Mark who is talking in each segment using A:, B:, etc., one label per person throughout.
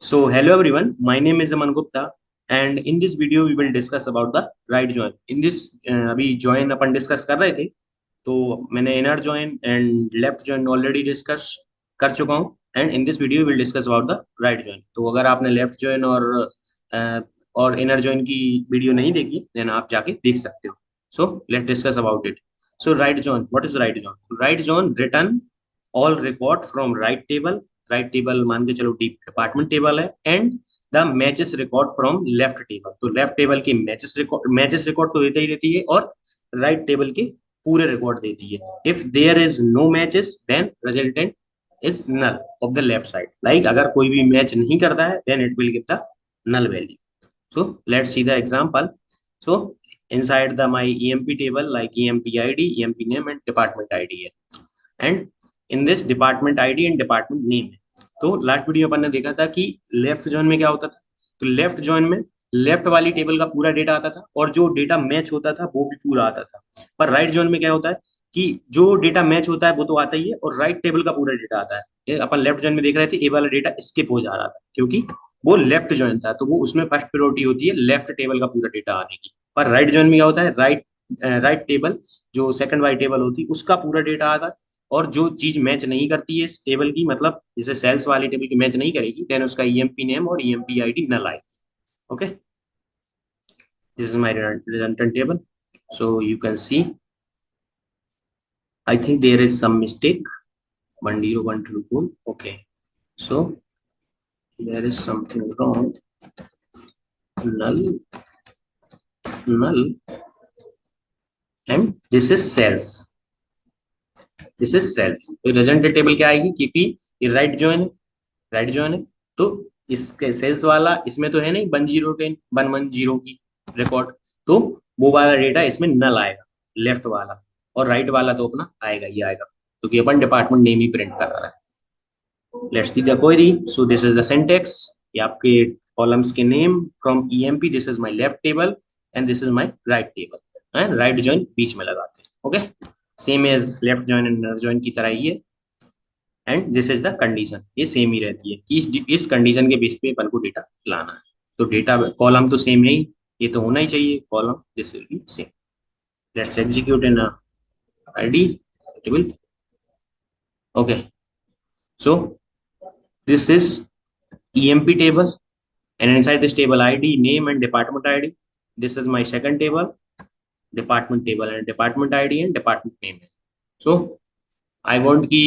A: So hello everyone, my name is Aman Gupta and in this video we will discuss about the right join. In this अभी join अपन discuss कर रहे थे तो मैंने inner join and left join already discuss कर चुका हूँ and in this video we will discuss about the right join. तो अगर आपने left join और inner join की वीडियो नहीं देखी then आप जाके देख सकते हो. So let's discuss about it. So right join, what is right join? Right join return all record from right table. Right table मान के चलो डिपार्टमेंट टेबल है and the matches record from left table. तो left table के matches record तो देता ही देती है और राइट टेबल के पूरे रिकॉर्ड देती है. If there is no matches then resultant is null of the left side. Like अगर कोई भी मैच नहीं करता है then it will give the null value. So let's see the example. So inside the my EMP table like EMP ID, EMP name and department ID है. And in this department ID and department name है. तो last video अपन ने देखा था कि left join में क्या होता था. तो लेफ्ट जॉइन में लेफ्ट वाली टेबल का पूरा डेटा आता था और जो डेटा मैच होता था वो भी पूरा आता था. पर राइट जॉइन में क्या होता है कि जो डेटा मैच होता है वो तो आता ही है और राइट टेबल का पूरा डेटा आता है. ये अपन लेफ्ट जॉइन में देख रहे थे ए वाला डेटा स्किप हो जा रहा था क्योंकि वो लेफ्ट जॉइन था तो वो उसमें फर्स्ट प्रायोरिटी होती है लेफ्ट टेबल का पूरा डेटा आने की. पर राइट जॉइन में क्या होता है राइट टेबल जो सेकंड वाली टेबल होती है उसका पूरा डेटा आता है और जो चीज मैच नहीं करती है इस टेबल की मतलब जैसे सेल्स वाली टेबल की मैच नहीं करेगी देन उसका ईएमपी नेम और ईएमपी आईडी नल आएगी. Okay, this is my resultant table. So you can see I think there is some mistake 10124. Okay, so there is something wrong. null null and this is cells. This is sales. तो resultant table क्या आएगी क्योंकि ये right join है तो इसके sales वाला इसमें तो है नहीं 110 की रिकॉर्ड. तो वो वाला डेटा इसमें नल आएगा लेफ्ट वाला और राइट वाला तो अपना आएगा ही आएगा क्योंकि अपन डिपार्टमेंट नेम ही प्रिंट कर रहा है. Let's see the query. So this is the syntax. ये आपके कॉलम्स के name from EMP. This is my left table and this is my right table and right join बीच में लगाते हैं. Okay, same as left join and inner join की तरह ही है and this is the condition. ये सेम ही रहती है कि इस कंडीशन के बेस पे अपन को डेटा लाना है. तो डेटा कॉलम तो सेम नहीं, ये तो होना ही चाहिए column. This will be same. Let's execute in ID table. Okay, so this is EMP table and inside this table ID, name and department ID. This is my second table, department table and department ID and department name. So I want की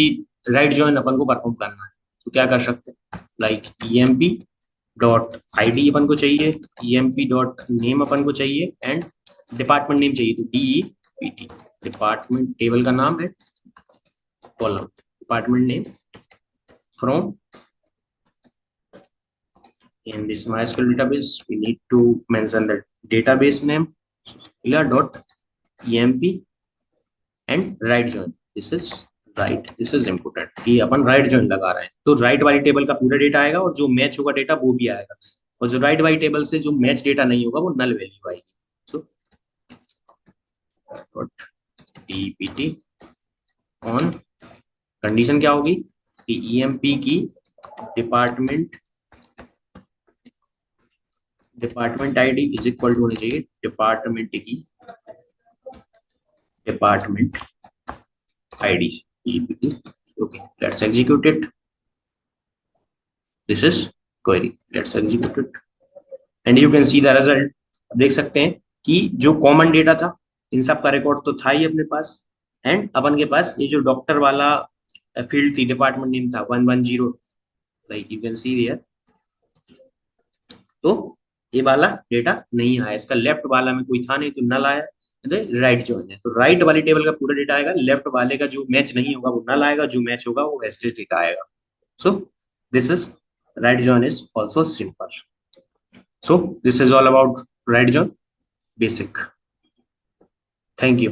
A: right join अपन को perform करना है तो क्या कर सकते हैं like EMP dot ID अपन को चाहिए, EMP डॉट नेम अपन को चाहिए एंड डिपार्टमेंट नेम चाहिए. तो DEPT डिपार्टमेंट टेबल का नाम है, column department name from in this MySQL database we need to mention the database name dot emp and right join. This is right, this is important कि अपन right join लगा रहे हैं तो right वाली table का पूरा डेटा आएगा और जो मैच होगा डेटा वो भी आएगा और जो राइट वाली टेबल से जो मैच डेटा नहीं होगा वो नल वैल्यू आएगी. सो dpt ऑन कंडीशन क्या होगी कि EMP की department ID is equal to होनी चाहिए डिपार्टमेंट की department ID. Okay, let's execute it. This is query. Let's execute it and you can see the result. देख सकते हैं कि जो कॉमन डेटा था इन सब का रिकॉर्ड तो था ही अपने पास एंड अपन के पास ये जो डॉक्टर वाला फील्ड थी डिपार्टमेंट नेम था 110 like you can see here. तो ये वाला डेटा नहीं आया, इसका लेफ्ट वाला में कोई था नहीं तो नल आया. राइट जॉइन है तो राइट वाली टेबल का पूरा डेटा आएगा, लेफ्ट वाले का जो मैच नहीं होगा वो नल आएगा, जो मैच होगा वो वेस्टेज डेटा आएगा. सो this is right join is also simple. So this is all about right join basic. Thank you.